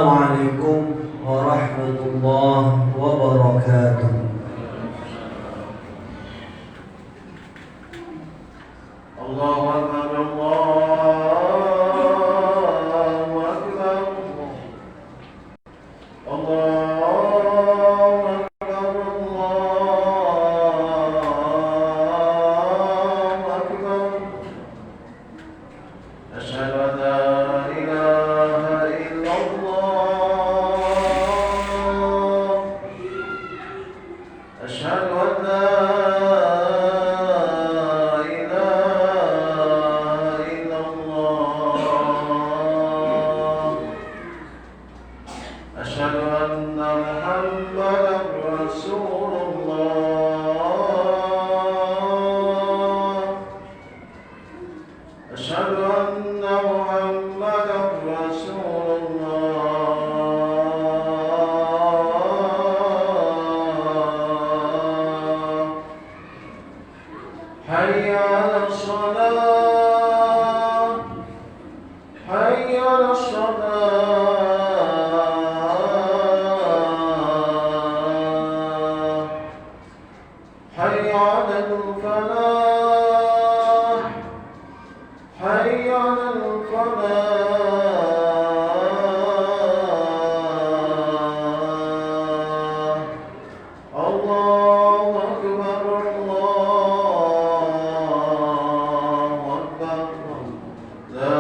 Assalamualaikum warahmatullahi wabarakatuh. Allahu Akbar, Allahu Akbar, Allahu Akbar, Allahu Akbar. Asyhadu an la ilaha illallah. Asyhadu an la أشهد أن محمدا رسول الله. أشهد أن محمدا رسول الله. حي على الصلاة، حي على الصلاة. حي على الفلاح، حي على الفلاح. الله أكبر، الله أكبر. لا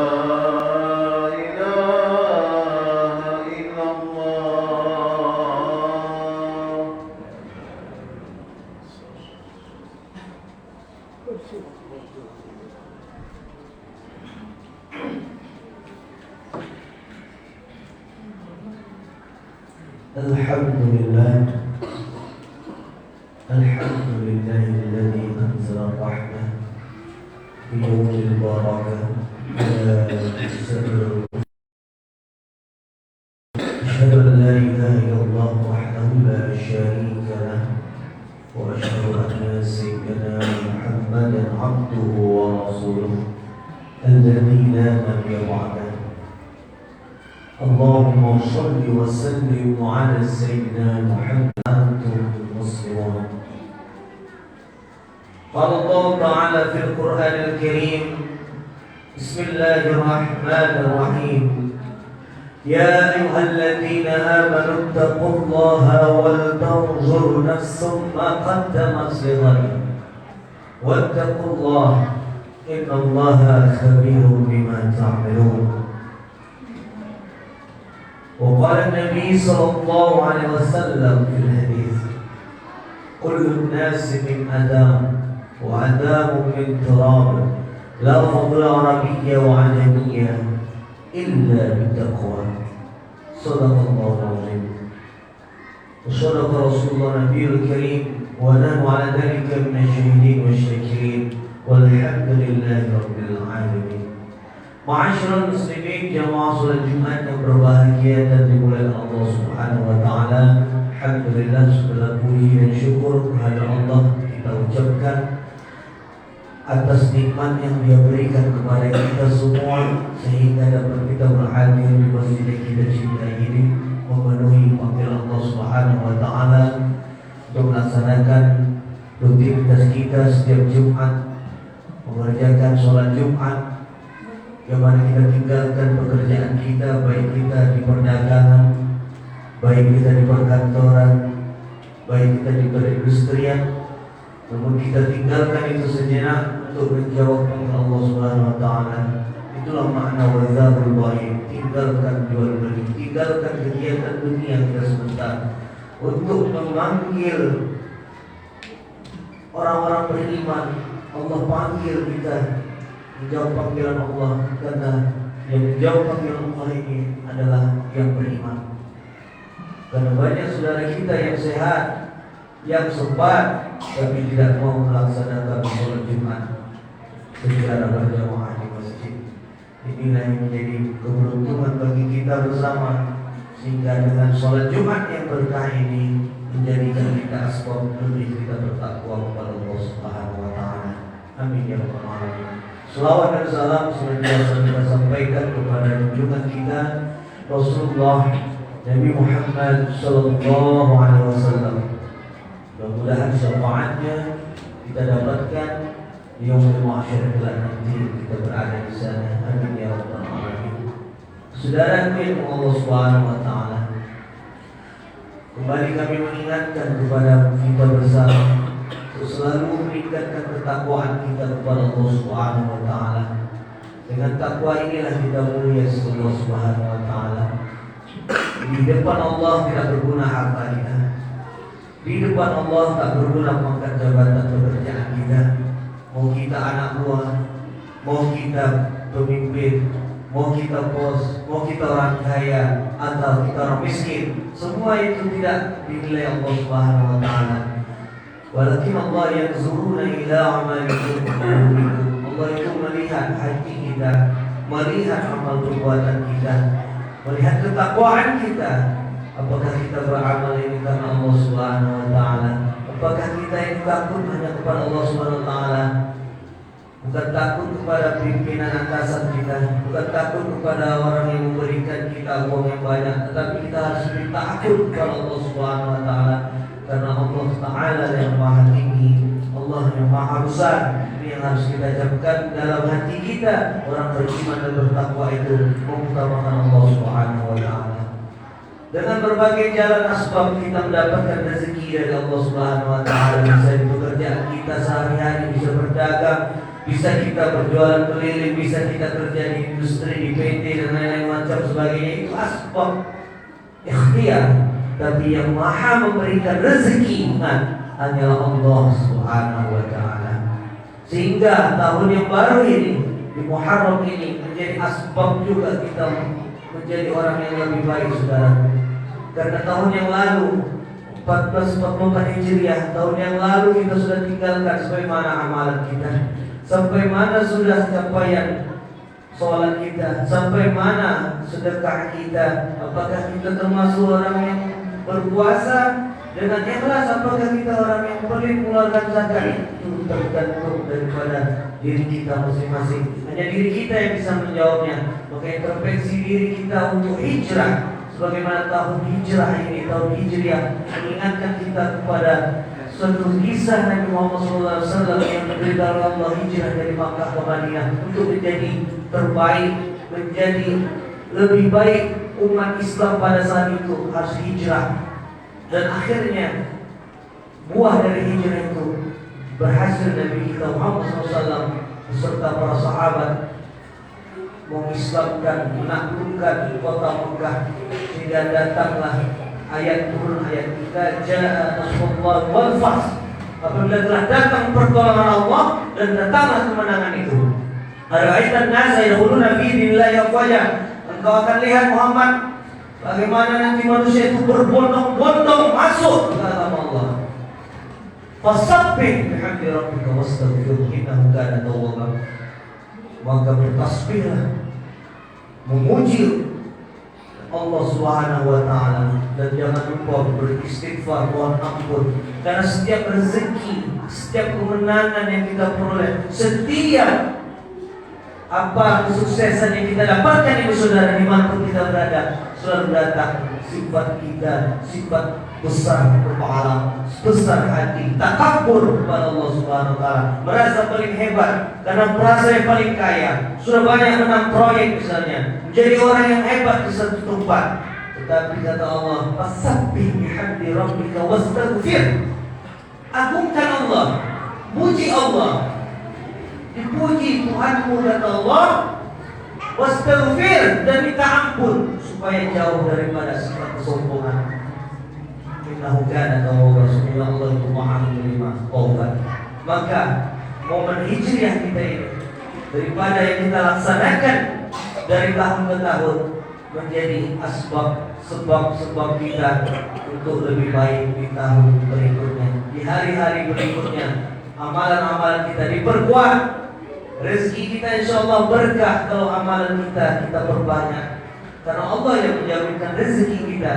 إله إلا الله. Alhamdulillah, Alhamdulillah alladhi anzala rahmah fi yawmil barakah ala sirr. Asyhadu an la ilaha illallah wahdahu la syarika lah wa asyhadu anna sayyidina Muhammadan abduhu wa rasuluh alladhi la nabiyya ba'dahu. Allahumma shalli wa sallim ala sayyidina Muhammad antum muslimun. Qala Allah Ta'ala fil Qur'anil Karim, Bismillahirrahmanirrahim. Ya ayyuhalladzina amanu taqullaha wal tanzur nafsum ma qaddamat lighad. Wattaqullaha innallaha khabirun bima ta'malun. وقال النبي صلى الله عليه وسلم في الحديث: كل الناس من آدم وآدم من تراب لا فضل عربية وعجمية إلا بالتقوى. صدق الله العظيم وصدق رسول الله النبي الكريم ونحن على ذلك من الشاهدين والشاكرين والحمد لله رب العالمين. Ma'asyiral muslimin, jamaah salat Jumat yang berbahagia dan dimuliakan Allah Subhanahu wa taala. Alhamdulillah, segala puji dan syukur kepada Allah kita ucapkan atas nikmat yang Dia berikan kepada kita semua sehingga dapat kita berhadir di masjid yang kita cintai ini, memenuhi panggilan Allah Subhanahu wa taala untuk melaksanakan rutinitas kita setiap Jumat, mengerjakan sholat Jumat, yang mana kita tinggalkan pekerjaan kita, baik kita di perdagangan, baik kita di perkantoran, baik kita di perindustrian, namun kita tinggalkan itu sejenak untuk menjawab panggilan Allah Subhanahu wa taala. Itulah makna wazarul bayi, tinggalkan jual beli, tinggalkan kegiatan dunia kita sebentar untuk memanggil orang-orang beriman. Allah panggil kita menjawab panggilan Allah, karena yang menjawab panggilan Allah ini adalah yang beriman. Karena banyak saudara kita yang sehat, yang sempat, tapi tidak mau melaksanakan sholat Jumat secara berjamaah di masjid. Inilah yang menjadi keberuntungan bagi kita bersama, sehingga dengan sholat Jumat yang berkah ini menjadikan kita asbab lebih kita bertakwa kepada Allah Subhanahu wa taala. Amin ya rabbal alamin. Selawat dan salam senantiasa kita sampaikan kepada junjungan kita Rasulullah Nabi Muhammad Sallallahu Alaihi Wasallam. Mudah-mudahan syafaatnya kita dapatkan di yaumul mahsyar kelak nanti kita berada di sana. Amin ya rabbal alamin. Saudaraku yang Allah Subhanahu wa taala, kembali kami mengingatkan kepada kita bersama untuk selalu meningkatkan ketakwaan kita kepada Allah Subhanahu wa taala. Dengan takwa inilah kita mulia sisi Allah Subhanahu wa taala. Di depan Allah tidak berguna harta kita. Di depan Allah tak berguna pangkat jabatan pekerjaan kita. Mau kita anak buah, mau kita pemimpin, mau kita bos, mau kita orang kaya atau kita orang miskin, semua itu tidak dinilai Allah Subhanahu wa taala. Walakin Allah yanzuruna ila amalikum. Allah itu melihat hati kita, melihat amal perbuatan kita, melihat ketakwaan kita. Apakah kita beramal ini karena Allah Subhanahu wa taala? Apakah kita ini takut hanya kepada Allah Subhanahu wa taala? Bukan takut kepada pimpinan atasan kita, bukan takut kepada orang yang memberikan kita uang yang banyak, tetapi kita harus takut kepada Allah Subhanahu wa taala. Karena Allah Ta'ala yang maha tinggi, Allah yang maha besar. Ini yang harus kita jamkan dalam hati kita. Orang beriman dan bertakwa itu mengutamakan Allah Subhanahu wa ta'ala. Dengan berbagai jalan asbab kita mendapatkan rezeki dari Allah Subhanahu wa ta'ala. Bisa di pekerjaan kita sehari-hari, bisa berdagang, bisa kita berjualan keliling, bisa kita kerja di industri, di PT dan lain-lain macam sebagainya. Itu asbab ikhtiar. Tapi yang maha memberikan rezeki hanyalah Allah Subhanahu wa ta'ala. Sehingga tahun yang baru ini, di Muharram ini, menjadi asbab juga kita menjadi orang yang lebih baik, saudara. Karena tahun yang lalu 1444 Hijriah, tahun yang lalu kita sudah tinggalkan sampai mana amalan kita, sampai mana sudah capaian sholat kita, sampai mana sedekah kita. Apakah kita termasuk orang yang berpuasa dengan ikhlas? Apakah kita orang yang pelit mengeluarkan zakat? Itu tergantung daripada diri kita masing-masing. Hanya diri kita yang bisa menjawabnya. Maka introspeksi diri kita untuk hijrah. Sebagaimana tahun hijrah ini, tahun hijriah, mengingatkan kita kepada suatu kisah Nabi Muhammad SAW yang menderita Allah hijrah dari Makkah ke Madinah untuk menjadi terbaik, menjadi lebih baik. Umat Islam pada saat itu harus hijrah. Dan akhirnya buah dari hijrah itu berhasil. Nabi kita Muhammad SAW beserta para sahabat mengislamkan, menaklukkan kota Mekah. Sehingga datanglah ayat turun, ayat kita jaa nasrullah wal fath. Apabila telah datang pertolongan Allah dan datanglah kemenangan itu. Ara'aitan nasa yadkhuluna fi dinillahi afwaja. Engkau akan lihat Muhammad, bagaimana nanti manusia itu berbondong-bondong masuk ke agama Allah. Fasabbih bihamdi rabbika wastaghfirhu innahu kana tawwaba. Maka bertasbihlah, memuji Allah Subhanahu wa ta'ala, dan jangan lupa beristighfar, mohon ampun. Karena setiap rezeki, setiap kemenangan yang kita peroleh, setiap apa kesuksesan yang kita dapatkan ini, saudara, dimanapun kita berada, selalu datang sifat kita, sifat besar kepala, besar hati, takabur kepada Allah Subhanahu wa ta'ala, merasa paling hebat karena merasa yang paling kaya, sudah banyak menang proyek misalnya, menjadi orang yang hebat di satu tempat. Tetapi kata Allah, fasabbih bihamdi rabbika wastaghfir. Agungkan Allah, puji Allah, dipuji Tuhanmu kata Allah, wastaghfir, dan minta ampun supaya jauh daripada sifat kesombongan. Innahu kana tawwaba. Rasulullah Allah itu Maha menerima taubat. Maka momen hijriah kita ini, daripada yang kita laksanakan dari tahun ke tahun, menjadi sebab kita untuk lebih baik di tahun berikutnya, di hari-hari berikutnya. Amalan-amalan kita diperkuat, rezeki kita insyaAllah berkah kalau amalan kita perbanyak. Karena Allah yang menjaminkan rezeki kita.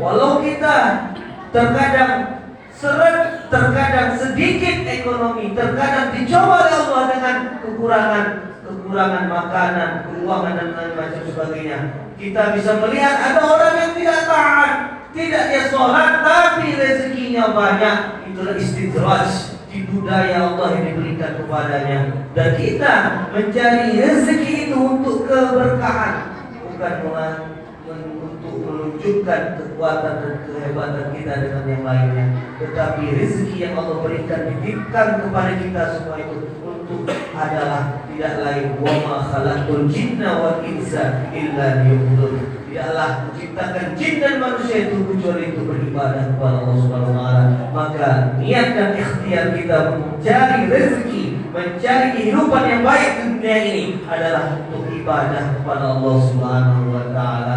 Walau kita terkadang seret, terkadang sedikit ekonomi, terkadang dicoba oleh Allah dengan kekurangan makanan, keuangan dan lain macam sebagainya. Kita bisa melihat ada orang yang tidak taat sholat tapi rezekinya banyak, itulah istidraj, tipu daya Allah yang diberikan kepadanya. Dan kita mencari rezeki itu untuk keberkahan, bukan untuk menunjukkan kekuatan dan kehebatan kita dengan yang lainnya. Tetapi rezeki yang Allah berikan, dititipkan kepada kita semua itu untuk adalah tidak lain, wa ma khalaqul jinna wal insa illa liya'budun. Tidaklah menciptakan jin dan manusia itu kecuali itu beribadah kepada Allah Subhanahu wa taala. Maka niat dan ikhtiar kita mencari rezeki, mencari kehidupan yang baik di dunia ini adalah untuk ibadah kepada Allah Subhanahu wa taala.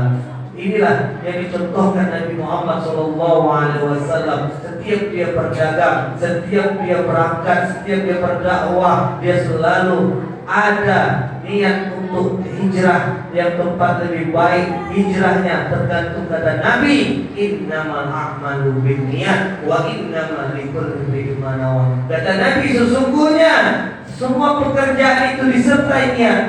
Inilah yang dicontohkan Nabi Muhammad SAW. Setiap dia berdagang, setiap dia berangkat, setiap dia berdakwah, dia selalu ada niat untuk hijrah yang tempat lebih baik. Hijrahnya tergantung kata Nabi, innamal a'malu binniyat wa innamal likulli imrin ma nawa. Kata Nabi, sesungguhnya semua pekerjaan itu disertai niat,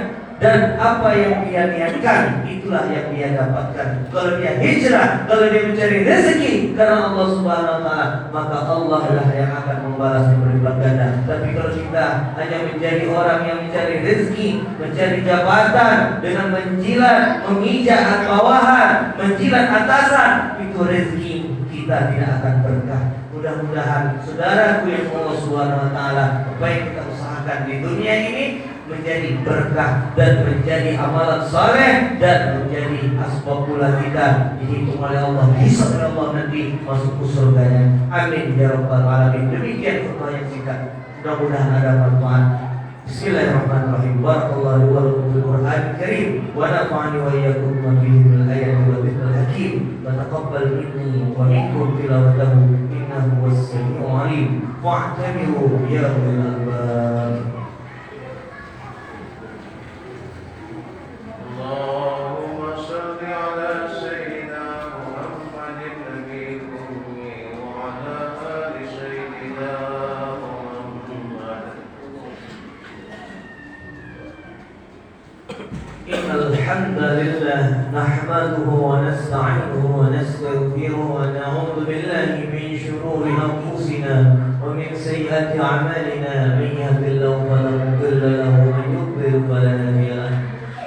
dan apa yang dia niatkan itulah yang dia dapatkan. Kalau dia hijrah, kalau dia mencari rezeki karena Allah Subhanahu wa taala, maka Allah lah yang akan membalas berlipat ganda. Tapi kalau kita hanya menjadi orang yang mencari rezeki, mencari jabatan dengan menjilat, menginjak bawahan, menjilat atasan, itu rezeki kita tidak akan berkah. Mudah-mudahan saudaraku yang Allah Subhanahu wa taala, apa yang kita usahakan di dunia ini menjadi berkah dan menjadi amalan saleh dan menjadi asbab pula kita dihitung oleh Allah, dihisab oleh Allah nanti masuk ke surganya. Amin ya rabbal alamin. Demikian khutbah yang singkat, mudah-mudahan ada manfaat. Bismillahirrahmanirrahim. Barakallahu wa lakum fil Qur'anil Karim wa nafa'ani wa iyyakum bima fihi minal ayati wa dhikril hakim. Wa taqabbal minni wa minkum tilawatahu innahu was-sami'ul 'alim. Wa'tabiru ya ulil albab. اللهم صل على سيدنا محمد النبي الأمي وعلى آل سيدنا محمد. إن الحمد لله نحمده ونستعينه ونستغفره ونعوذ بالله من شرور أنفسنا ومن سيئات أعمالنا. من يهد الله فلا مضل له ومن يضلل فلا هادي له.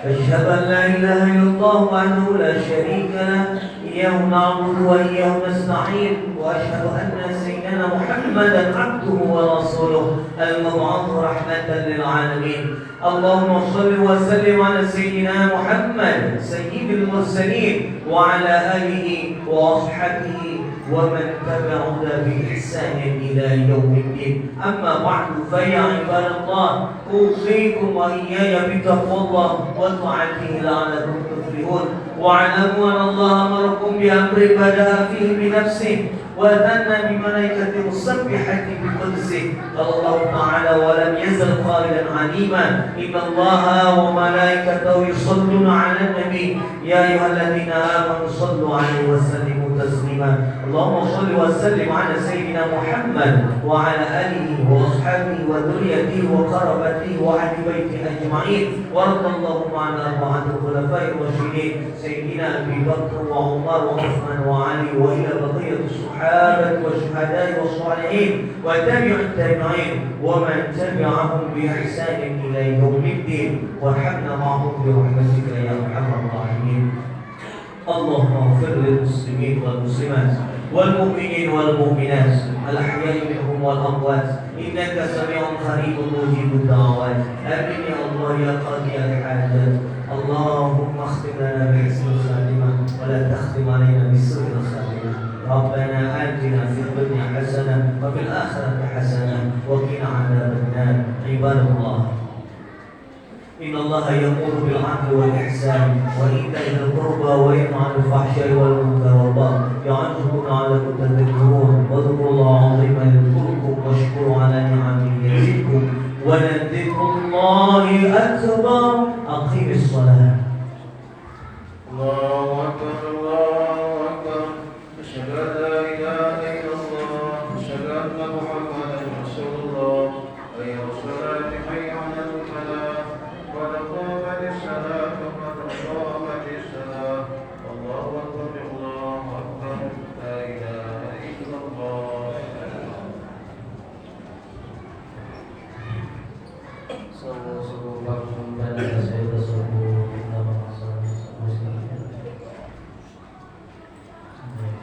أشهد أن لا إله إلا الله وحده لا شريك له، إياه نعبد وإياه نستعين. وأشهد أن سيدنا محمدا عبده ورسوله المبعوث رحمة للعالمين. اللهم صل وسلم على سيدنا محمد سيد المرسلين وعلى آله وأصحابه ومن تبعه بإحسان إلى يوم الدين. أما بعد فيا عباد الله، أوصيكم وإياي بتقوى الله وطاعته لعلكم تفلحون. واعلموا أن الله أمركم بأمر بدأ فيه بنفسه وثنى بملائكته المسبحة بقدسه. قال الله تعالى: ولم يزل قائلا عليما إن الله وملائكته يصلون على النبي يا أيها الذين آمنوا صلوا عليه وسلموا تسليما. اللهم صل وسلم على سيدنا محمد وعلى آله وأصحابه وذريته وقرابته وأهل بيته أجمعين. وارض اللهم عن أربعة الخلفاء الراشدين سيدنا أبي بكر وعمر وعثمان وعلي وإلى بقية الصحابة والشهداء والصالحين وتابع التابعين ومن تبعهم بإحسان إلى يوم الدين. وارحمنا معهم برحمتك يا أرحم الراحمين. اللهم اغفر للمسلمين والمسلمات والمؤمنين والمؤمنات الأحياء منهم والأموات إنك سميع قريب مجيب الدعوات. آمين يا الله يا قاضي الحاجات. اللهم اختم لنا بحسن الخاتمة ولا تختم علينا بسوء الخاتمة. ربنا آتنا في الدنيا حسنة وفي الآخرة حسنة وقنا عذاب النار. عباد الله، إن الله يأمر بالعدل والإحسان وإيتاء ذي القربى وينهى عن الفحشاء والمنكر والبغي يعظكم لعلكم تذكرون. واذكروا الله عظيما يذكركم واشكروا على نعمه يزدكم ولذكر الله أكبر. أقيم الصلاة. الله أكبر الله أكبر. أشهد أن لا إله إلا الله أشهد أن محمدا رسول الله. حي على الصلاة حي على الفلاح قد قامت الصلاة قد قامت الصلاة. الله أكبر الله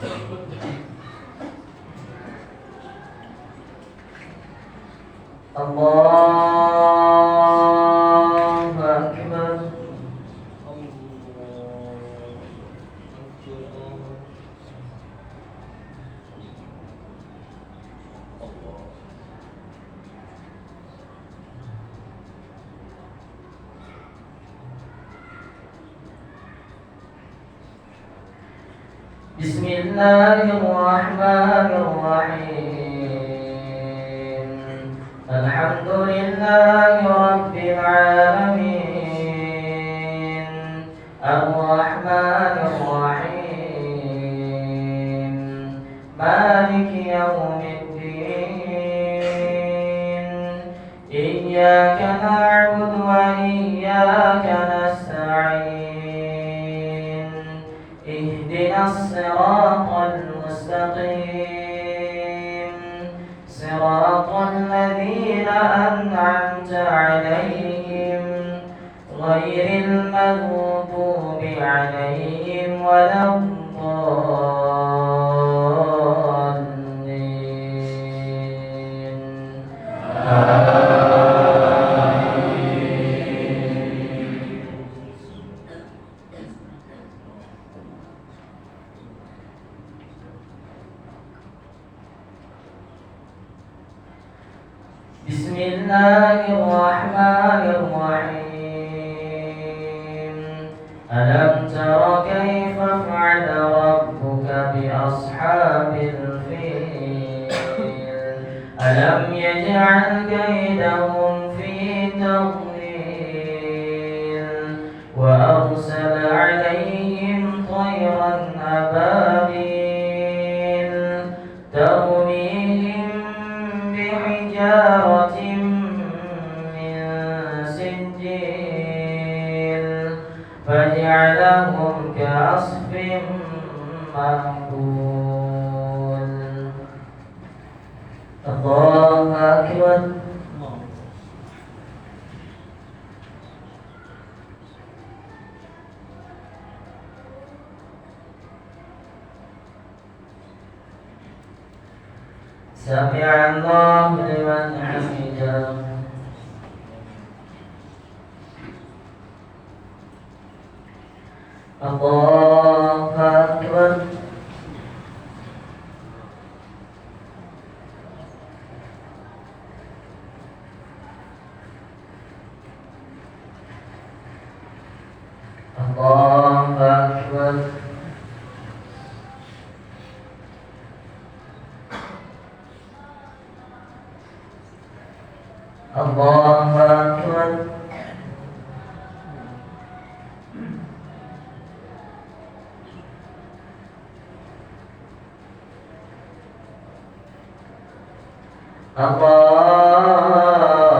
Allahu Akbar. Bismillahirrahmanirrahim. Alhamdulillahi rabbil alamin. Ar-Rahmanir Rahim. Maliki yaumiddin. Iyyaka na'budu wa iyyaka nasta'in. Ihdinas siratal mustaqim. Siratal ladzina an'amta 'alaihim ghairil maghdubi 'alaihim waladdallin. Bismillahirrahmanirrahim. Alam tara kaifa fa'ala rabbuka bi ashabil fil. Alam yaj'al kaydahum fi tadlil wa arsala 'alayhim tayran ababil tarmihim bihijaratin min sijil faj'alahum ka'asfin ma'kul. Allahu Akbar. Sami'allahu liman hamidah. Allahu Akbar. Allahu Akbar. Allahu Akbar.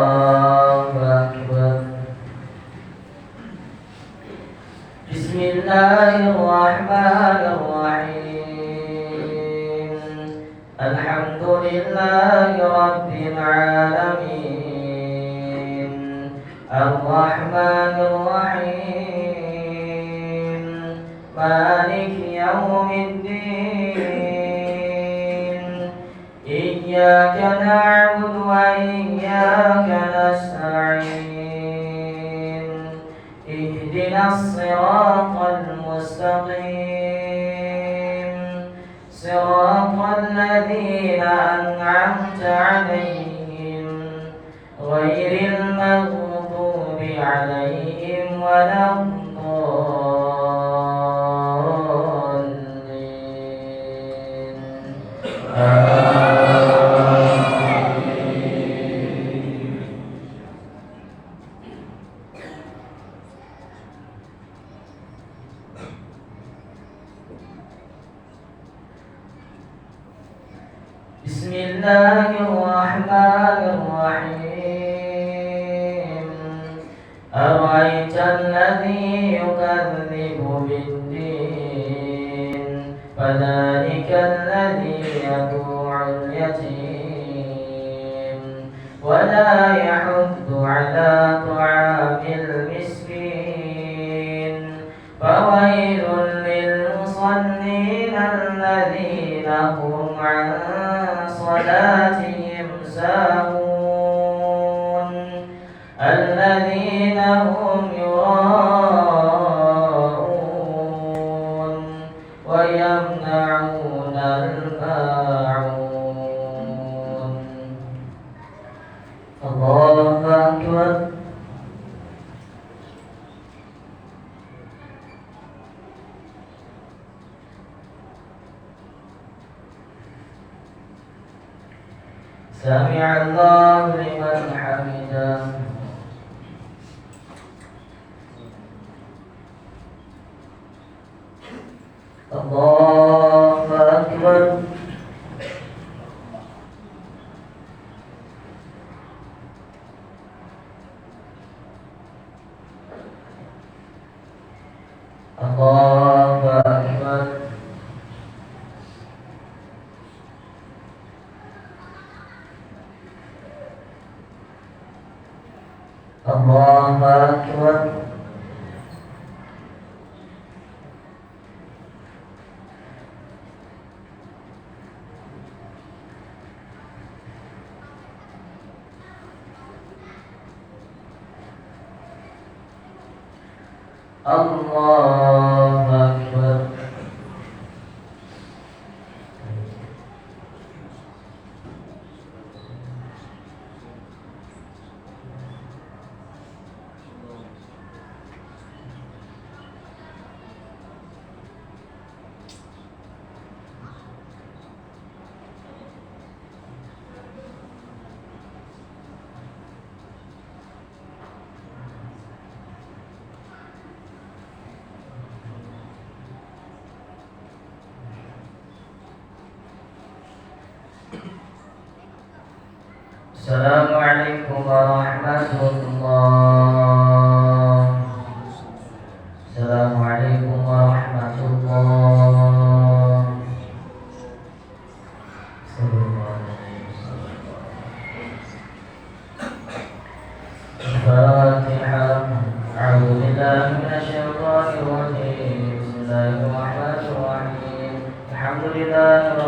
Allahu Akbar. Bismillahirrahmanirrahim. Alhamdulillahi rabbil alamin. Ar-Rahmanir Rahim. Maliki yaumiddin. Iyyaka na'budu wa iyyaka nasta'in. Ihdinas siratal mustaqim. Siratal ladzina an'amta 'alaihim ghairil maghdubi 'alaihim waladdallin. Bismillahirrahmanirrahim. Ara'aita alladhi yukazzibu bid-din fadhalika alladhi yad'u'ul yatim wa la yahuddu 'ala ta'amil miskin fawailun lil musallin الذين هم عن صلاتهم ساهون الذين هم يراءون ويمنعون الماعون. الله أكبر. سمع الله لمن حمده. الله أكبر. الله أكبر. الله أكبر. الله أكبر. Assalamualaikum warahmatullah. Assalamualaikum warahmatullah. Al-Fatihah. A'udzu billahi minasyaitonir rajim. Bismillahirrahmanirrahim. Alhamdulillah.